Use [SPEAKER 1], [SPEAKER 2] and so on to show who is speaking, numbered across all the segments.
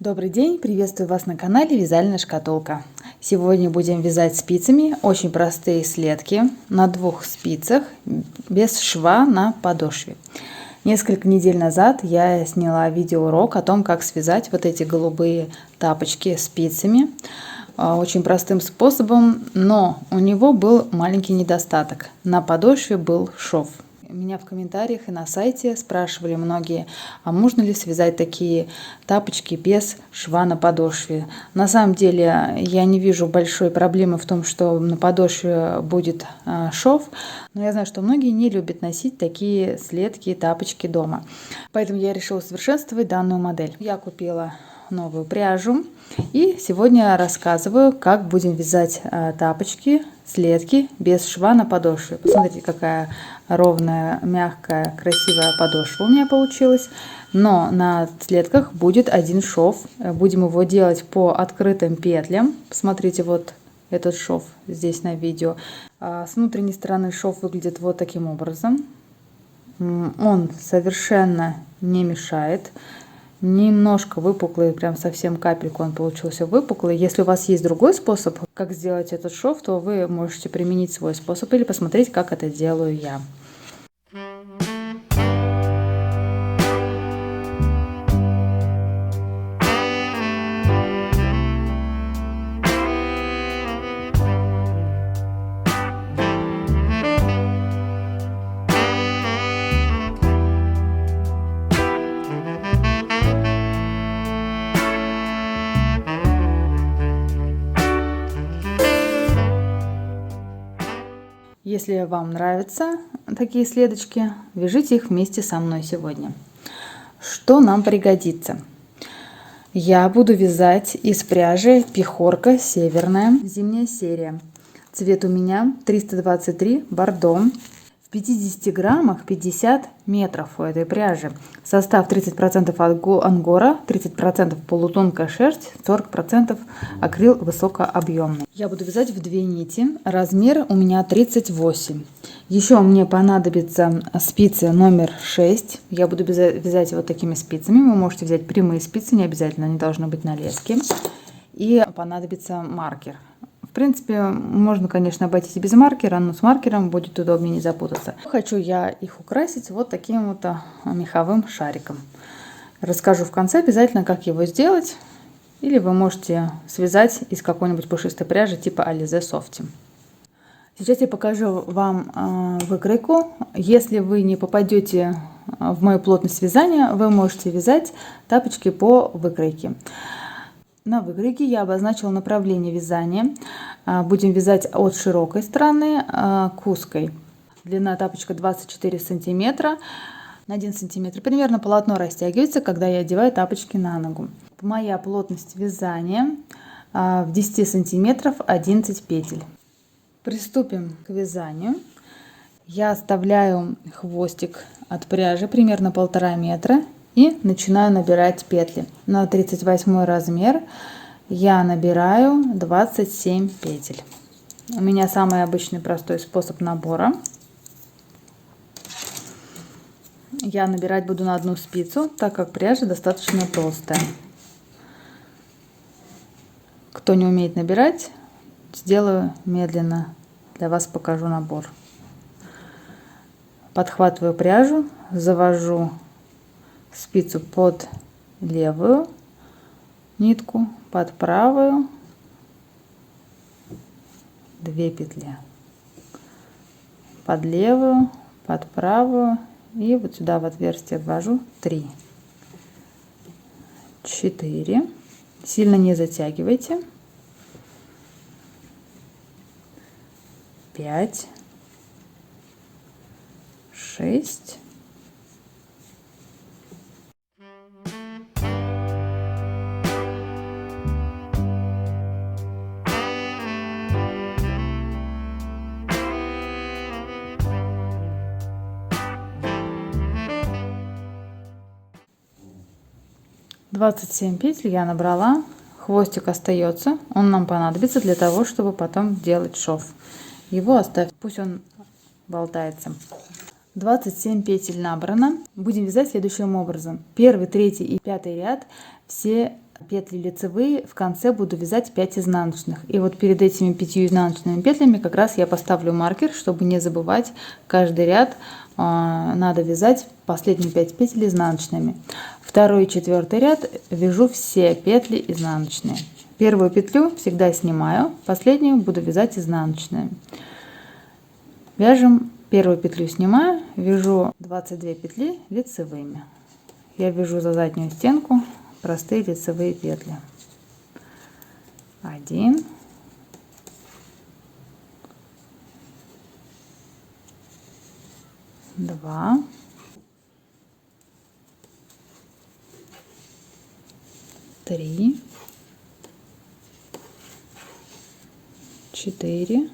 [SPEAKER 1] Добрый день, приветствую вас на канале Вязальная шкатулка. Сегодня будем вязать спицами очень простые следки на 2 спицах без шва на подошве. Несколько недель назад я сняла видеоурок о том, как связать вот эти голубые тапочки спицами очень простым способом, но у него был маленький недостаток. На подошве был шов. Меня в комментариях и на сайте спрашивали многие, а можно ли связать такие тапочки без шва на подошве. На самом деле я не вижу большой проблемы в том, что на подошве будет шов, но я знаю, что многие не любят носить такие следки и тапочки дома. Поэтому я решила усовершенствовать данную модель. Я купила новую пряжу и сегодня рассказываю, как будем вязать тапочки, следки без шва на подошве. Посмотрите, какая ровная, мягкая, красивая подошва у меня получилась. Но на следках будет один шов. Будем его делать по открытым петлям. Посмотрите, вот этот шов здесь на видео. С внутренней стороны шов выглядит вот таким образом. Он совершенно не мешает. Немножко выпуклый, прям совсем капельку он получился выпуклый. Если у вас есть другой способ, как сделать этот шов, то вы можете применить свой способ или посмотреть, как это делаю я. Если вам нравятся такие следочки, вяжите их вместе со мной сегодня. Что нам пригодится? Я буду вязать из пряжи Пехорка северная, зимняя серия. Цвет у меня 323 бордо. В 50 граммах 50 метров у этой пряжи. Состав 30% ангора, 30% полутонкая шерсть, 40% акрил высокообъемный. Я буду вязать в 2 нити. Размер у меня 38. Еще мне понадобится спицы номер 6. Я буду вязать вот такими спицами. Вы можете взять прямые спицы, не обязательно они должны быть на леске. И понадобится маркер. В принципе, можно, конечно, обойтись без маркера, но с маркером будет удобнее не запутаться. Хочу я их украсить вот таким вот меховым шариком. Расскажу в конце обязательно, как его сделать. Или вы можете связать из какой-нибудь пушистой пряжи типа Alize Softy. Сейчас я покажу вам выкройку. Если вы не попадете в мою плотность вязания, вы можете вязать тапочки по выкройке. На выкройке я обозначила направление вязания. Будем вязать от широкой стороны к узкой. Длина тапочка 24 сантиметра. На 1 сантиметр примерно полотно растягивается, когда я одеваю тапочки на ногу. Моя плотность вязания в 10 сантиметров 11 петель. Приступим к вязанию. Я оставляю хвостик от пряжи примерно 1,5 метра. И начинаю набирать петли. На 38 размер я набираю 27 петель. У меня самый обычный простой способ набора. Я набирать буду на одну спицу, так как пряжа достаточно толстая. Кто не умеет набирать, сделаю медленно. Для вас покажу набор. Подхватываю пряжу, завожу спицу под левую нитку, под правую 2 петли, под левую, под правую, и вот сюда в отверстие ввожу 3, 4, сильно не затягивайте, 5, 6, 27 петель я набрала. Хвостик остается, он нам понадобится для того, чтобы потом делать шов. Его оставь, пусть он болтается. 27 петель набрано. Будем вязать следующим образом. Первый, третий и пятый ряд все Петли лицевые в конце буду вязать 5 изнаночных. И вот перед этими 5 изнаночными петлями как раз я поставлю маркер, чтобы не забывать. Каждый ряд надо вязать последние 5 петель изнаночными. Второй и четвертый ряд вяжу все петли изнаночные. Первую петлю всегда снимаю, последнюю буду вязать изнаночные. Вяжем, первую петлю снимаю, вяжу 22 петли лицевыми. Я вяжу за заднюю стенку простые лицевые петли. 1, 2, 3, 4,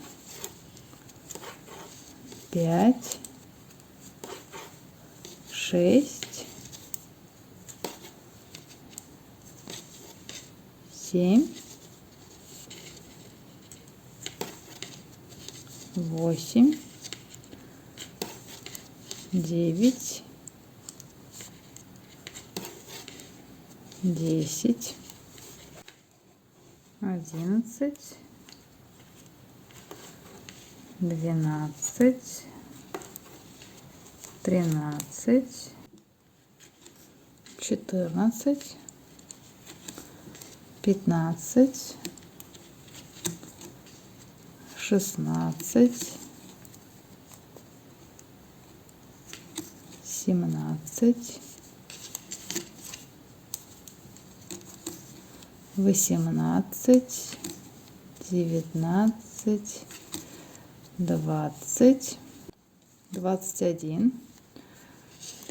[SPEAKER 1] 5, 6, 7, 8, 9, 10, 11, 12, 13, 14, 15, 16, 17, 18, 19, 20, 21.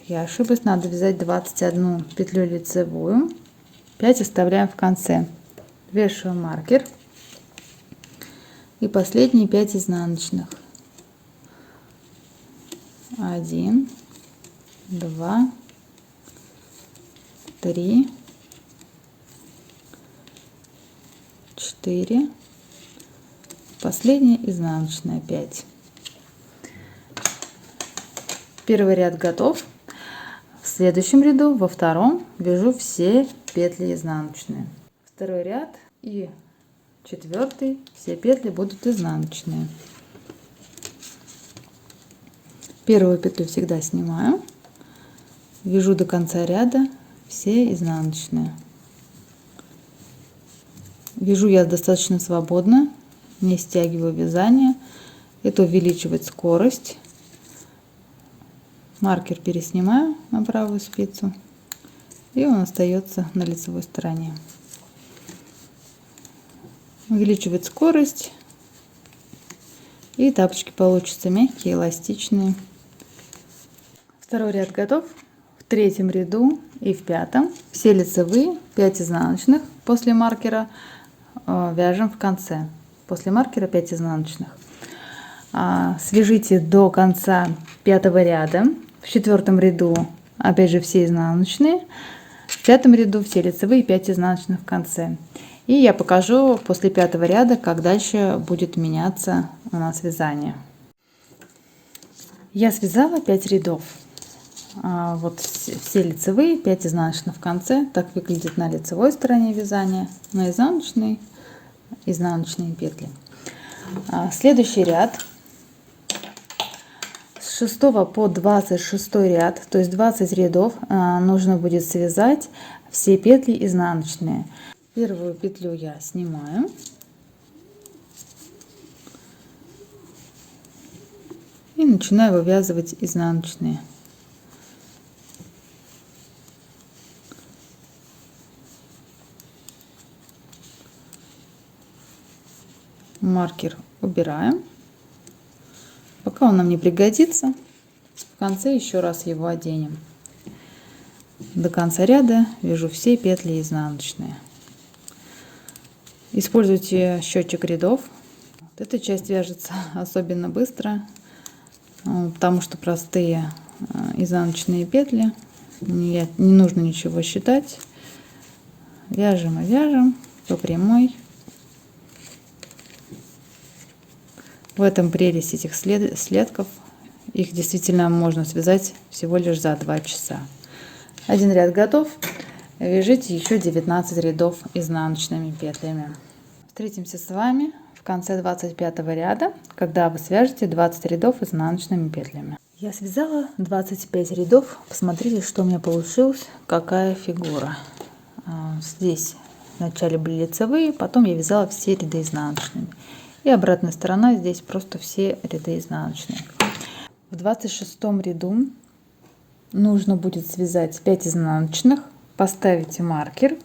[SPEAKER 1] Я ошиблась, надо вязать 21 петлю лицевую, 5 оставляем в конце. Вешаю маркер и последние 5 изнаночных. 1, 2, 3, 4, последняя изнаночная 5. Первый ряд готов. В следующем ряду, во втором, вяжу все петли изнаночные. Второй ряд и четвертый, все петли будут изнаночные. Первую петлю всегда снимаю, вяжу до конца ряда все изнаночные. Вяжу я достаточно свободно, не стягиваю вязание. Это увеличивает скорость. Маркер переснимаю на правую спицу, и он остается на лицевой стороне. Увеличивает скорость, и тапочки получатся мягкие, эластичные. Второй ряд готов. В третьем ряду и в пятом все лицевые, 5 изнаночных после маркера вяжем в конце. После маркера 5 изнаночных. Свяжите до конца 5-го ряда. В 4-м ряду опять же все изнаночные. В 5-м ряду все лицевые, 5 изнаночных в конце. И я покажу после 5-го ряда, как дальше будет меняться у нас вязание. Я связала 5 рядов. Вот все лицевые, 5 изнаночных в конце. Так выглядит на лицевой стороне вязания. На изнаночной изнаночные петли. Следующий ряд. С 6 по 26 ряд, то есть 20 рядов, нужно будет связать все петли изнаночные. Первую петлю я снимаю. И начинаю вывязывать изнаночные. Маркер убираем. Пока он нам не пригодится, в конце еще раз его оденем. До конца ряда вяжу все петли изнаночные. Используйте счетчик рядов. Вот эта часть вяжется особенно быстро, потому что простые изнаночные петли, не нужно ничего считать. Вяжем и вяжем по прямой. В этом прелесть этих следков. Их действительно можно связать всего лишь за 2 часа. Один ряд готов. вяжите еще 19 рядов изнаночными петлями. Встретимся с вами в конце 25 ряда, когда вы свяжете 20 рядов изнаночными петлями. Я связала 25 рядов. Посмотрите, что у меня получилось, какая фигура. Здесь вначале были лицевые, потом я вязала все ряды изнаночными. И обратная сторона, здесь просто все ряды изнаночные. В 26 ряду нужно будет связать 5 изнаночных, поставить маркер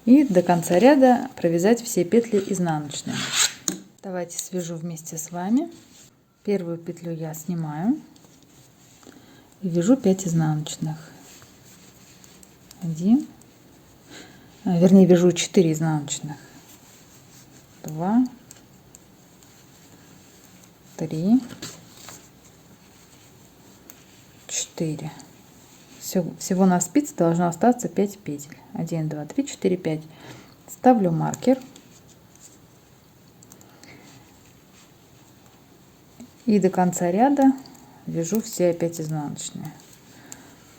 [SPEAKER 1] и до конца ряда провязать все петли изнаночные. Давайте свяжу вместе с вами. Первую петлю я снимаю и вяжу 5 изнаночных. 1, вернее, вяжу 4 изнаночных. 2, 3, 4. Всего на спице должно остаться 5 петель. 1, 2, 3, 4, 5. Ставлю маркер. И до конца ряда вяжу все опять изнаночные.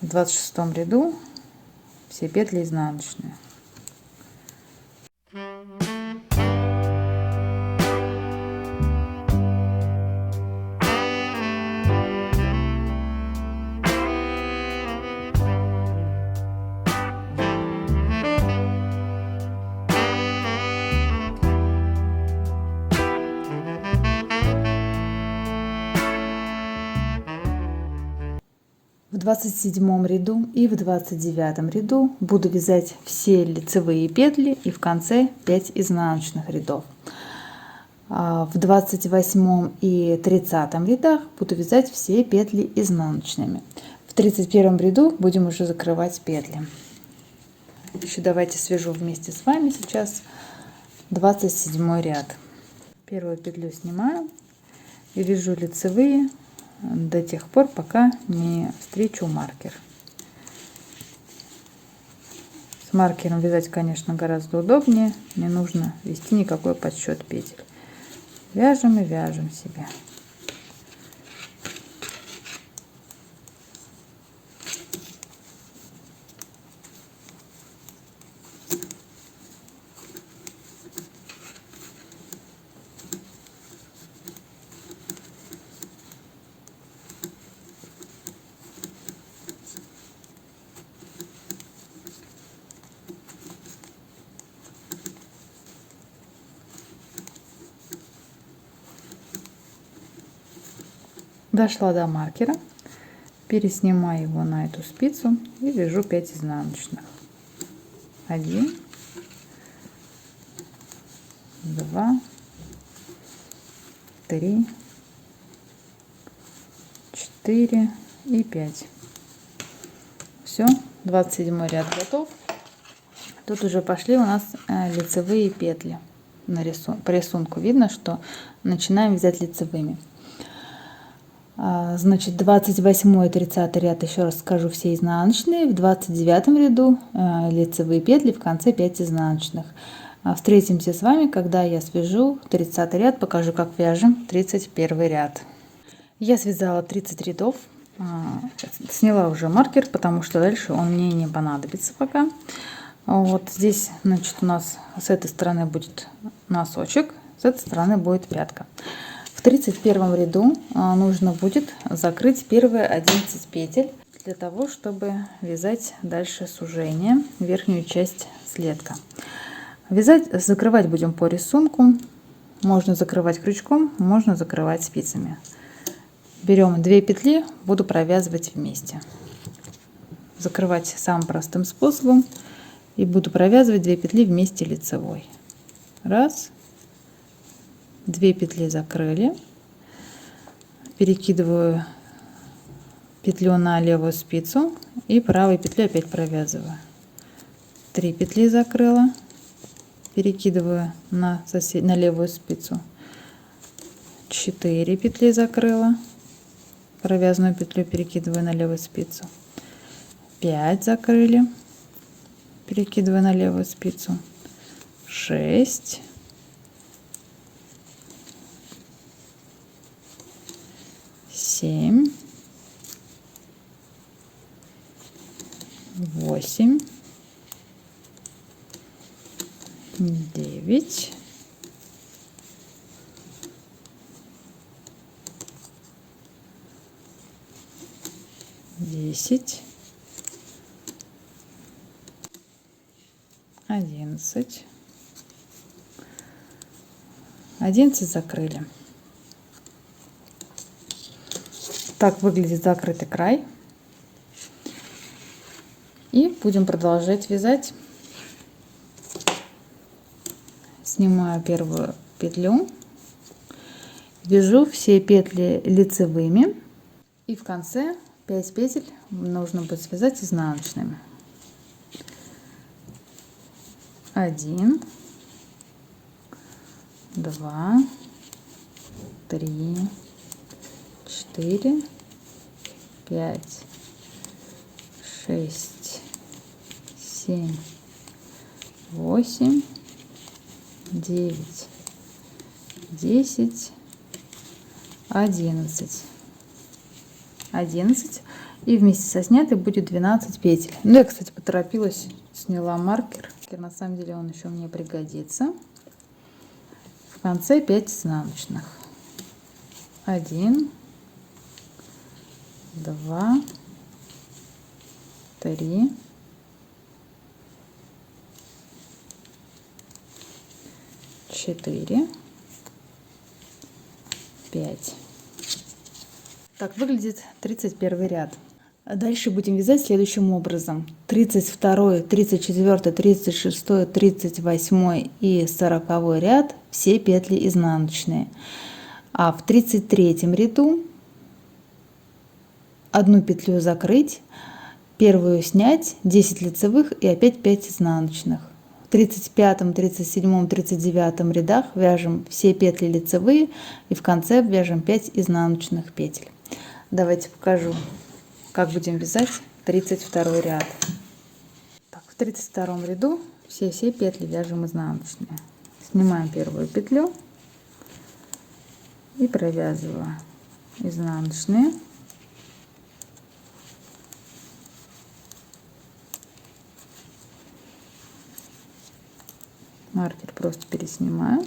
[SPEAKER 1] В 26 ряду все петли изнаночные. В 27 ряду и в 29 ряду буду вязать все лицевые петли и в конце 5 изнаночных рядов. В 28 и 30 рядах буду вязать все петли изнаночными. В 31 ряду будем уже закрывать петли. Еще давайте свяжу вместе с вами сейчас 27 ряд. Первую петлю снимаю и вяжу лицевые до тех пор, пока не встречу маркер. С маркером вязать, конечно, гораздо удобнее, не нужно вести никакой подсчет петель. Вяжем и вяжем себе. Дошла до маркера, переснимаю его на эту спицу и вяжу 5 изнаночных. 1, 2, 3, 4 и 5. Все, 27 ряд готов. Тут уже пошли у нас лицевые петли. По рисунку видно, что начинаем вязать лицевыми. Значит, 28 и 30 ряд, еще раз скажу, все изнаночные. В 29 ряду лицевые петли, в конце 5 изнаночных. Встретимся с вами, когда я свяжу 30 ряд, покажу, как вяжем 31 ряд. Я связала 30 рядов, сняла уже маркер, потому что дальше он мне не понадобится пока. Вот здесь, значит, у нас с этой стороны будет носочек, с этой стороны будет пятка. В 31 ряду нужно будет закрыть первые 11 петель для того, чтобы вязать дальше сужение, верхнюю часть слетка. Закрывать будем по рисунку. Можно закрывать крючком, можно закрывать спицами. Берем 2 петли, буду провязывать вместе. Закрывать самым простым способом. И буду провязывать 2 петли вместе лицевой. Раз. 2 петли закрыли, перекидываю петлю на левую спицу и правой петлей опять провязываю. 3 петли закрыла, перекидываю на левую спицу. 4 петли закрыла, провязанную петлю перекидываю на левую спицу. 5 закрыли, перекидываю на левую спицу. 6, 7, 8, 9, 10, 11. 11 закрыли. Так выглядит закрытый край. И будем продолжать вязать. Снимаю первую петлю, вяжу все петли лицевыми, и в конце 5 петель нужно будет связать изнаночными. 1, 2, 3, 4, 5, 6, 7, 8, 9, 10, 11. 11. И вместе со снятой будет 12 петель. Ну, я, кстати, поторопилась, сняла маркер. На самом деле он еще мне пригодится. В конце 5 изнаночных. 1, 2, 3, 4, 5. Так выглядит 31 ряд. А дальше будем вязать следующим образом. 32, 34, 36, 38 и 40 ряд все петли изнаночные. А в 33 ряду одну петлю закрыть, первую снять, 10 лицевых и опять 5 изнаночных. В 35, 37, 39 рядах вяжем все петли лицевые и в конце вяжем 5 изнаночных петель. Давайте покажу, как будем вязать 32 ряд. Так, в 32 ряду все петли вяжем изнаночные. Снимаем первую петлю и провязываю изнаночные. Маркер просто переснимаю.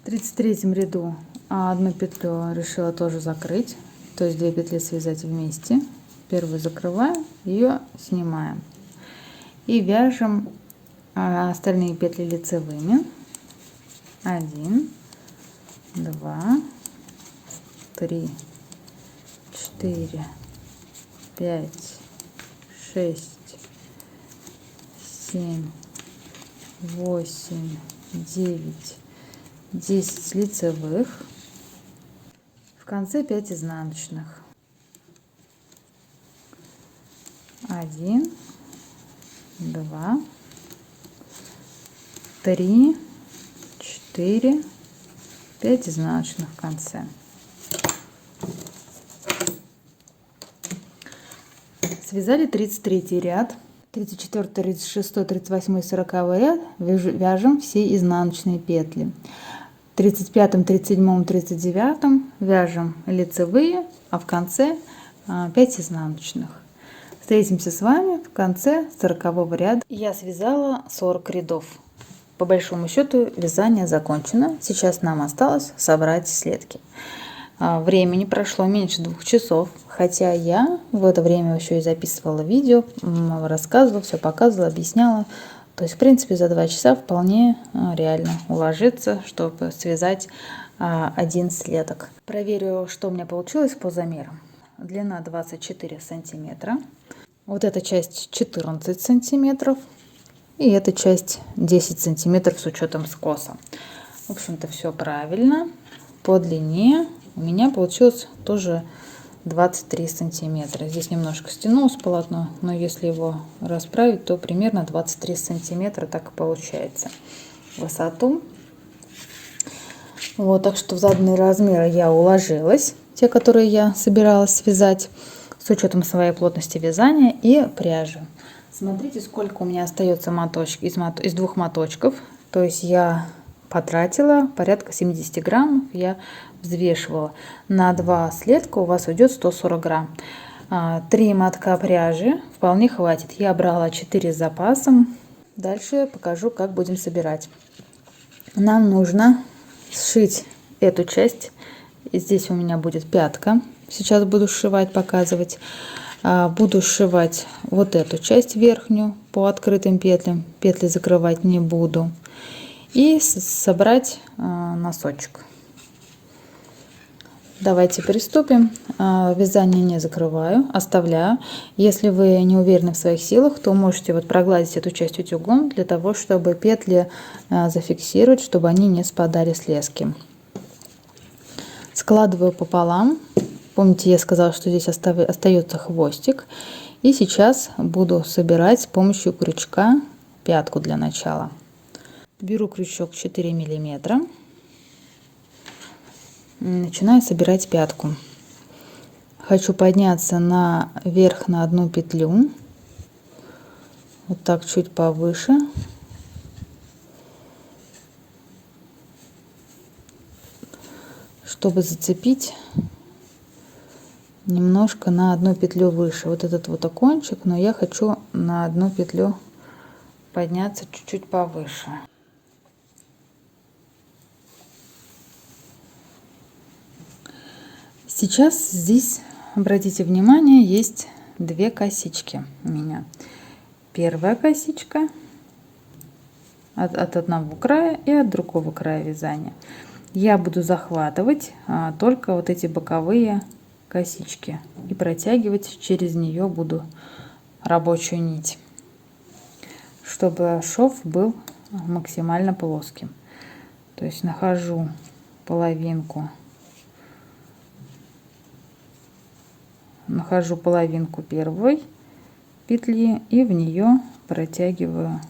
[SPEAKER 1] В 33 ряду одну петлю решила тоже закрыть, то есть 2 петли связать вместе. Первую закрываем, ее снимаем и вяжем остальные петли лицевыми. 1, 2, 3, 4, 5, 6, 7, 8, 9, 10 лицевых, в конце 5 изнаночных. 1, 2, 3, 4, 5 изнаночных в конце. Связали 33 ряд. 34, 36, 38, 40 ряд вяжем все изнаночные петли. В 35, 37, 39 вяжем лицевые, а в конце 5 изнаночных. Встретимся с вами в конце 40 ряда. Я связала 40 рядов. По большому счету вязание закончено. Сейчас нам осталось собрать следки. Времени прошло меньше 2 часов, хотя я в это время еще и записывала видео, рассказывала, все показывала, объясняла. То есть, в принципе, за 2 часа вполне реально уложиться, чтобы связать 1 следок. Проверю, что у меня получилось по замерам. Длина 24 сантиметра. Вот эта часть 14 сантиметров. И эта часть 10 сантиметров с учетом скоса. В общем-то, все правильно. По длине у меня получилось тоже 23 сантиметра. Здесь немножко стянулось полотно, но если его расправить, то примерно 23 сантиметра так и получается. высоту. Вот, так что в заданные размеры я уложилась, те, которые я собиралась связать, с учетом своей плотности вязания и пряжи. Смотрите, сколько у меня остается моточек из двух моточков. То есть я потратила порядка 70 граммов, я взвешивала. На 2 слетка у вас уйдет 140 грамм. 3 мотка пряжи вполне хватит. Я брала 4 с запасом. Дальше покажу, как будем собирать. Нам нужно сшить эту часть. Здесь у меня будет пятка. Сейчас буду сшивать, показывать. Буду сшивать вот эту часть верхнюю по открытым петлям. Петли закрывать не буду. И собрать носочек. Давайте приступим. Вязание не закрываю, оставляю. Если вы не уверены в своих силах, то можете вот прогладить эту часть утюгом для того, чтобы петли зафиксировать, чтобы они не спадали с лески. Складываю пополам. Помните, я сказала, что здесь остается хвостик. И сейчас буду собирать с помощью крючка пятку для начала. Беру крючок 4 миллиметра. Начинаю собирать пятку. Хочу подняться наверх на одну петлю. Вот так чуть повыше. Чтобы зацепить немножко на одну петлю выше. Вот этот вот окончик, но я хочу на одну петлю подняться чуть-чуть повыше. Сейчас здесь, обратите внимание, есть 2 косички у меня. Первая косичка от одного края и от другого края вязания. Я буду захватывать только вот эти боковые косички и протягивать через нее буду рабочую нить, чтобы шов был максимально плоским. То есть нахожу половинку первой петли и в нее протягиваю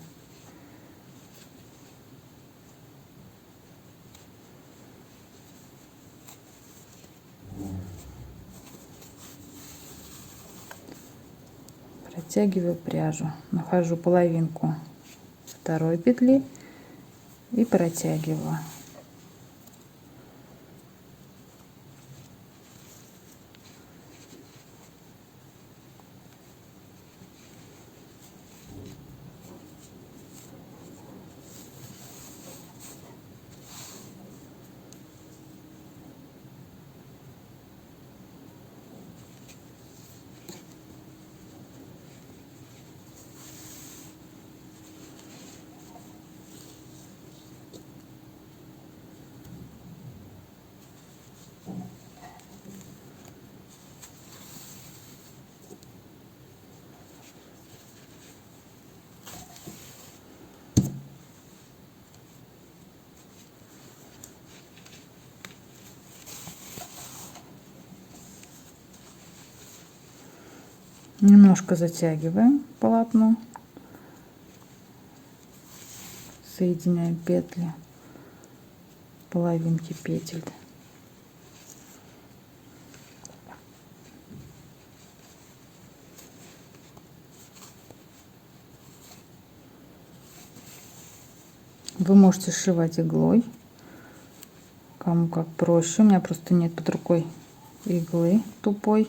[SPEAKER 1] пряжу. Нахожу половинку второй петли и протягиваю. Немножко затягиваем полотно, соединяем петли, половинки петель. Вы можете сшивать иглой, кому как проще. У меня просто нет под рукой иглы тупой.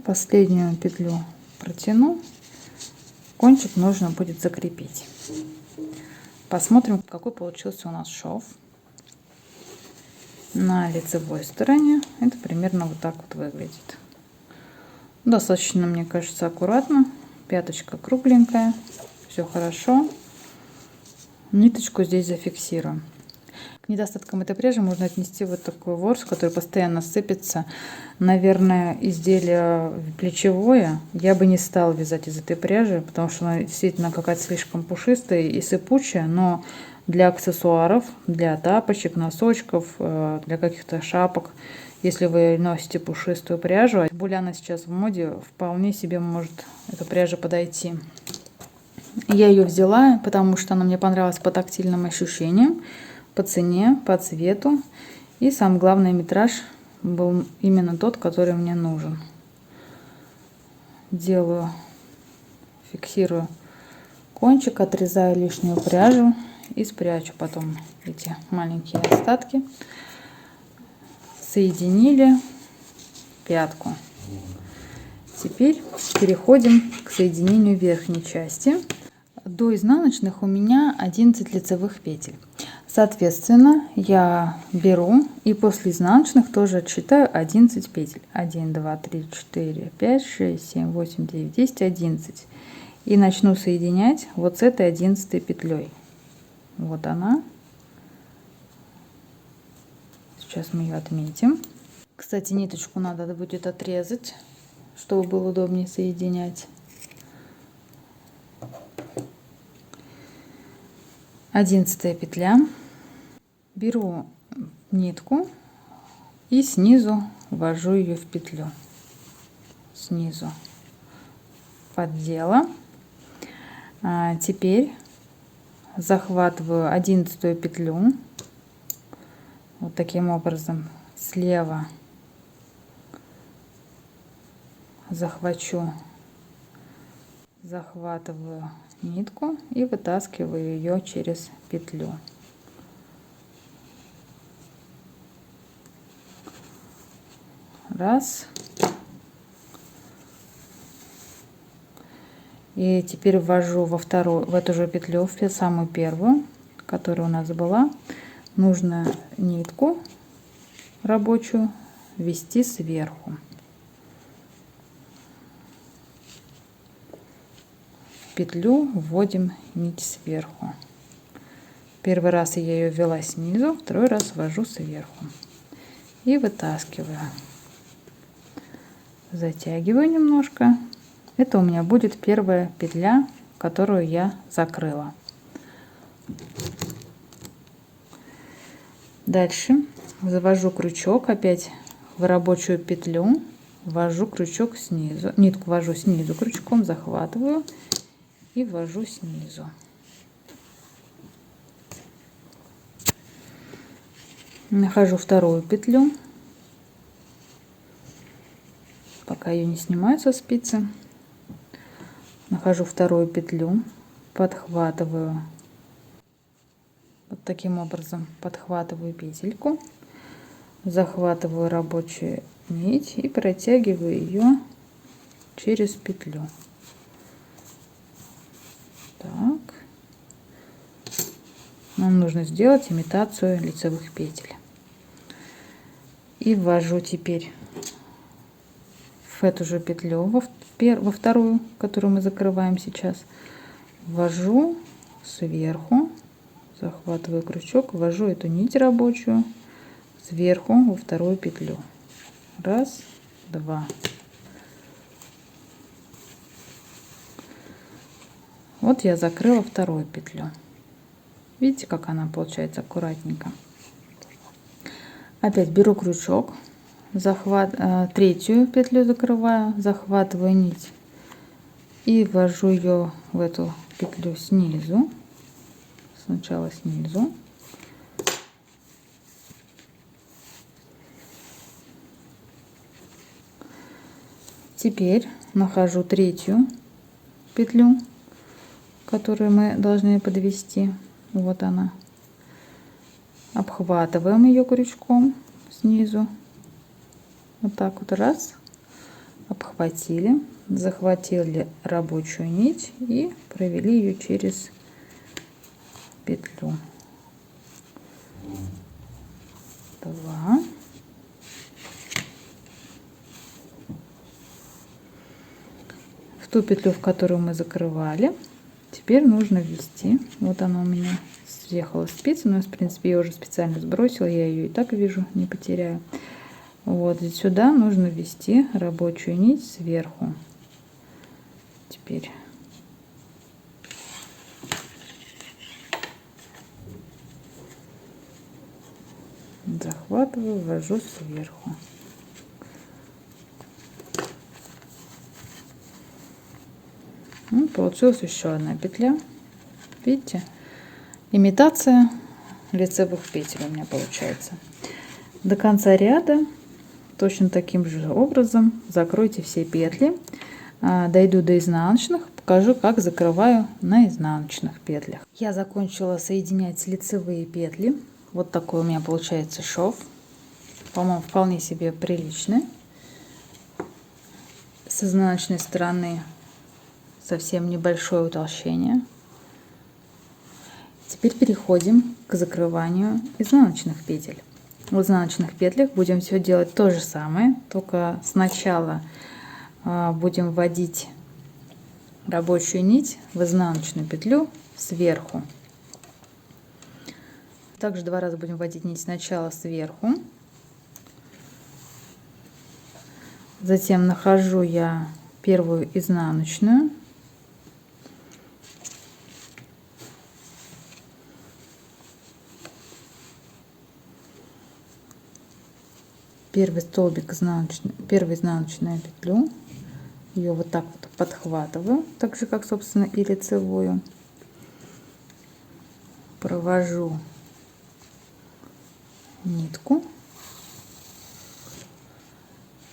[SPEAKER 1] последнюю петлю протяну, кончик нужно будет закрепить. Посмотрим, какой получился у нас шов. На лицевой стороне это примерно вот так вот выглядит. Достаточно, мне кажется, аккуратно. Пяточка кругленькая, все хорошо. Ниточку здесь зафиксируем. К недостаткам этой пряжи можно отнести вот такой ворс, который постоянно сыпется. Наверное, изделие плечевое я бы не стала вязать из этой пряжи, потому что она действительно какая-то слишком пушистая и сыпучая, но для аксессуаров, для тапочек, носочков, для каких-то шапок, если вы носите пушистую пряжу, тем более она сейчас в моде, вполне себе может эта пряжа подойти. Я ее взяла, потому что она мне понравилась по тактильным ощущениям, по цене, по цвету. И самый главный метраж был именно тот, который мне нужен. Делаю, фиксирую кончик, отрезаю лишнюю пряжу и спрячу потом эти маленькие остатки. Соединили пятку. Теперь переходим к соединению верхней части. До изнаночных у меня 11 лицевых петель. Соответственно, я беру и после изнаночных тоже отсчитаю 11 петель. 1, 2, 3, 4, 5, 6, 7, 8, 9, 10, 11. И начну соединять вот с этой 11 петлей. Вот она. Сейчас мы ее отметим. Кстати, ниточку надо будет отрезать, чтобы было удобнее соединять. 11 петля. Беру нитку и снизу ввожу ее в петлю. Снизу поддела. Теперь захватываю 11 петлю. Вот таким образом слева захватываю нитку и вытаскиваю ее через петлю. Раз. И теперь ввожу в эту же петлю, в самую первую, которая у нас была. Нужно нитку рабочую ввести сверху. В петлю вводим нить сверху. Первый раз я ее ввела снизу, второй раз ввожу сверху. И вытаскиваю. Затягиваю немножко. Это у меня будет первая петля, которую я закрыла. Дальше завожу крючок опять в рабочую петлю, ввожу крючок снизу, нитку ввожу снизу крючком, захватываю и ввожу снизу. Нахожу вторую петлю, пока ее не снимаю со спицы. Нахожу вторую петлю, подхватываю, вот таким образом подхватываю петельку, захватываю рабочую нить и протягиваю ее через петлю. Так. Нам нужно сделать имитацию лицевых петель. И ввожу теперь в эту же петлю, во вторую, которую мы закрываем сейчас, ввожу сверху, захватываю крючок, ввожу эту нить рабочую сверху во вторую петлю. Раз, два. Вот я закрыла вторую петлю. Видите, как она получается аккуратненько. Опять беру крючок, третью петлю закрываю, захватываю нить и ввожу ее в эту петлю снизу. Сначала снизу. Теперь нахожу третью петлю, которую мы должны подвести. Вот она. Обхватываем ее крючком снизу. Вот так вот раз. обхватили, захватили рабочую нить и провели ее через петлю. 2. В ту петлю, в которую мы закрывали, теперь нужно ввести. Вот она у меня съехала спица, но в принципе я уже специально сбросила, я ее и так вижу, не потеряю. Вот и сюда нужно ввести рабочую нить сверху. Теперь захватываю, ввожу сверху. Ну, получилась еще одна петля. Видите, имитация лицевых петель у меня получается. До конца ряда точно таким же образом закройте все петли. Дойду до изнаночных, покажу, как закрываю на изнаночных петлях. Я закончила соединять лицевые петли. Вот такой у меня получается шов. По-моему, вполне себе приличный. С изнаночной стороны совсем небольшое утолщение. Теперь переходим к закрыванию изнаночных петель. В изнаночных петлях будем все делать то же самое, только сначала будем вводить рабочую нить в изнаночную петлю сверху. Также 2 раза будем вводить нить сначала сверху, затем нахожу я первую изнаночную, первый столбик изнаночный, первую изнаночную петлю, ее вот так вот подхватываю, так же как собственно и лицевую, провожу нитку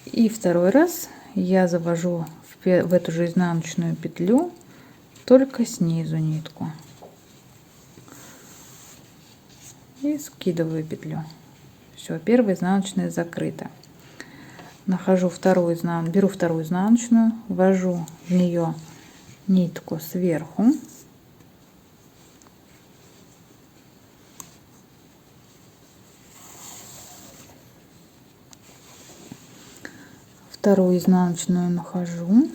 [SPEAKER 1] и второй раз я завожу в эту же изнаночную петлю, только снизу нитку и скидываю петлю. Все, первая изнаночная закрыта. Нахожу вторую беру вторую изнаночную, ввожу в нее нитку сверху, вторую изнаночную нахожу,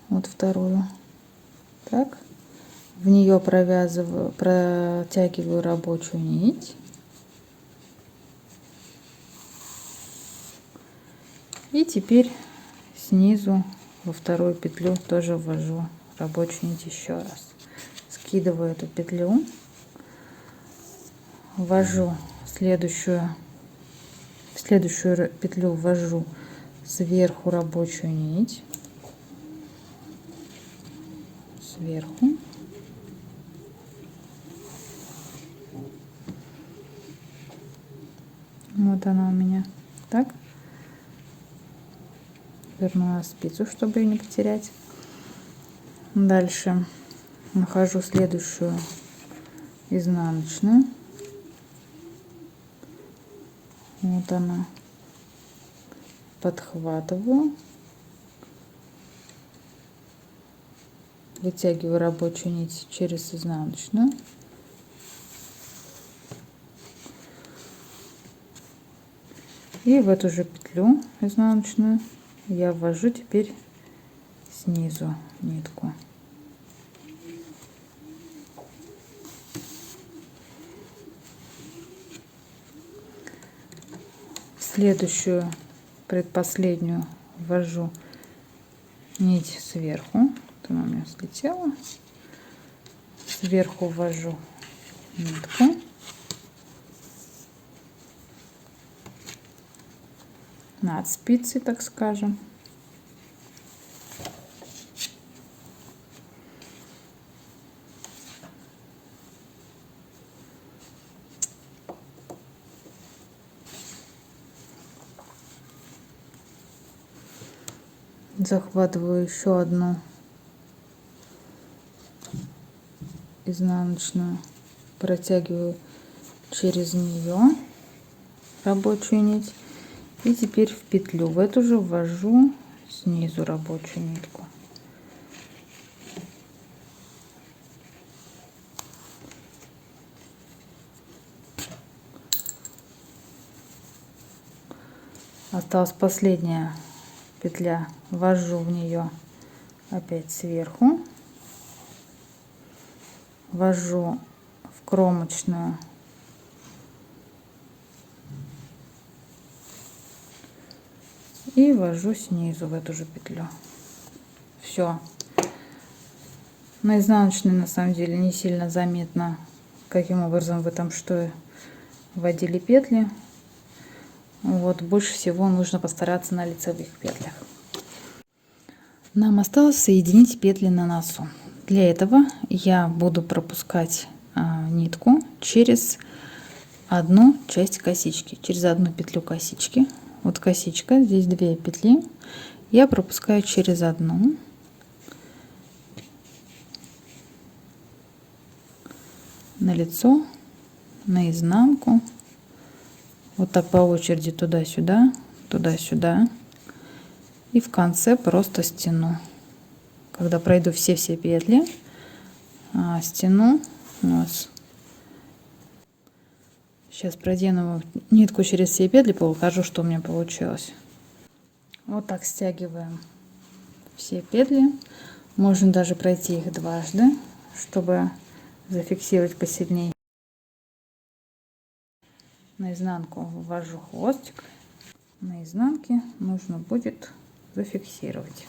[SPEAKER 1] вот вторую, так, в нее провязываю, протягиваю рабочую нить. И теперь снизу во вторую петлю тоже ввожу рабочую нить еще раз. Скидываю эту петлю, ввожу в следующую петлю, ввожу сверху рабочую нить, сверху. Вот она у меня. Так. Вернула спицу, чтобы ее не потерять. Дальше нахожу следующую изнаночную. Вот она. Подхватываю. Вытягиваю рабочую нить через изнаночную. И в эту же петлю изнаночную я ввожу теперь снизу нитку. В следующую, предпоследнюю, ввожу нить сверху. Вот она у меня слетела. Сверху ввожу нитку. Над спицей, так скажем. Захватываю еще одну изнаночную, протягиваю через нее рабочую нить И теперь в петлю в эту же ввожу снизу рабочую нитку. Осталась последняя петля, ввожу в нее опять сверху, ввожу в кромочную и ввожу снизу в эту же петлю. Все. На изнаночной на самом деле не сильно заметно, каким образом вы там что вводили петли. Вот, больше всего нужно постараться на лицевых петлях. Нам осталось соединить петли на носу. Для этого я буду пропускать нитку через одну часть косички, через одну петлю косички. Вот косичка, здесь 2 петли, я пропускаю через одну. На лицо, на изнанку. Вот так по очереди туда-сюда, туда-сюда. И в конце просто стяну. Когда пройду все петли, стяну нос. Сейчас продену нитку через все петли, покажу, что у меня получилось. Вот так стягиваем все петли. Можно даже пройти их дважды, чтобы зафиксировать посильнее. На изнанку ввожу хвостик, на изнанке нужно будет зафиксировать.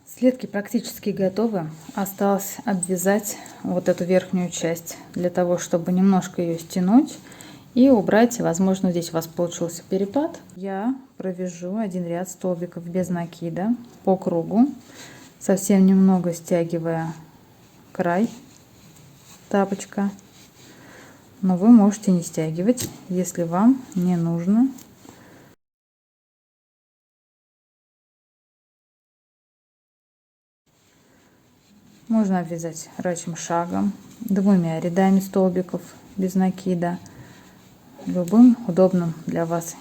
[SPEAKER 1] Следки практически готовы. Осталось обвязать вот эту верхнюю часть для того, чтобы немножко ее стянуть и убрать. Возможно, здесь у вас получился перепад. Я провяжу один ряд столбиков без накида по кругу, совсем немного стягивая край тапочка. Но вы можете не стягивать, если вам не нужно. Можно обвязать рачьим шагом, 2 рядами столбиков без накида, любым удобным для вас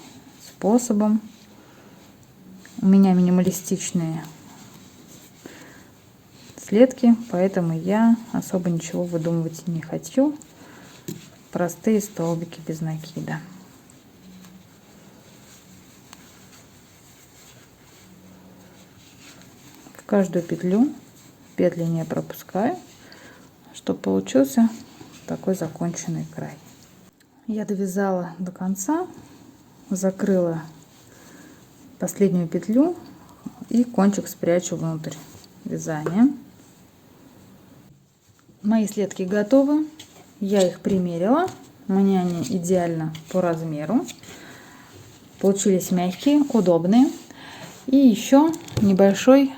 [SPEAKER 1] способом. У меня минималистичные следки, поэтому я особо ничего выдумывать не хочу. Простые столбики без накида. В каждую петлю петли не пропускаю, чтобы получился такой законченный край. Я довязала до конца, закрыла последнюю петлю и кончик спрячу внутрь вязания. Мои следки готовы. Я их примерила, мне они идеально по размеру, получились мягкие, удобные. И еще небольшой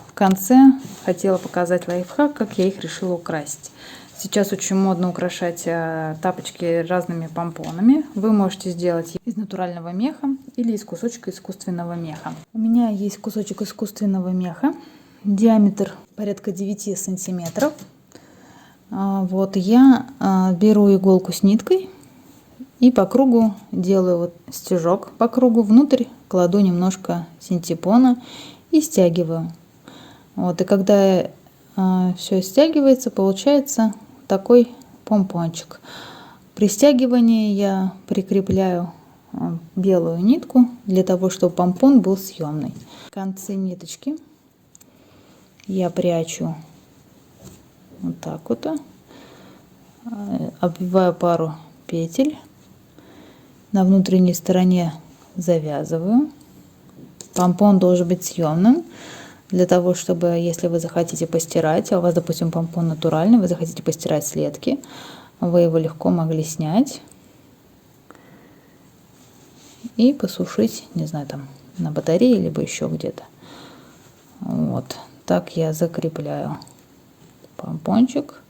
[SPEAKER 1] в конце хотела показать лайфхак, как я их решила украсить. Сейчас очень модно украшать тапочки разными помпонами. Вы можете сделать из натурального меха или из кусочка искусственного меха. У меня есть кусочек искусственного меха, диаметр порядка 9 сантиметров. Вот я беру иголку с ниткой и по кругу делаю вот стежок по кругу, внутрь кладу немножко синтепона и стягиваю. Вот, и когда все стягивается, получается такой помпончик. При стягивании я прикрепляю белую нитку для того, чтобы помпон был съемный. Концы ниточки я прячу вот так вот, обвиваю пару петель, на внутренней стороне завязываю. Помпон должен быть съемным, для того, чтобы, если вы захотите постирать, а у вас, допустим, помпон натуральный, вы захотите постирать следки, вы его легко могли снять и посушить, не знаю, там на батарее, либо еще где-то. Вот так я закрепляю помпончик.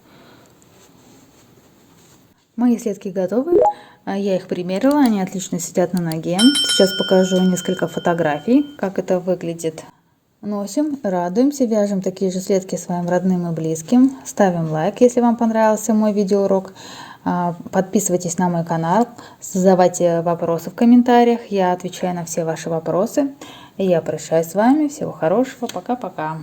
[SPEAKER 1] Мои следки готовы, я их примерила, они отлично сидят на ноге. Сейчас покажу несколько фотографий, как это выглядит. Носим, радуемся, вяжем такие же следки своим родным и близким. Ставим лайк, если вам понравился мой видеоурок. Подписывайтесь на мой канал, задавайте вопросы в комментариях. Я отвечаю на все ваши вопросы. И я прощаюсь с вами. Всего хорошего. Пока-пока.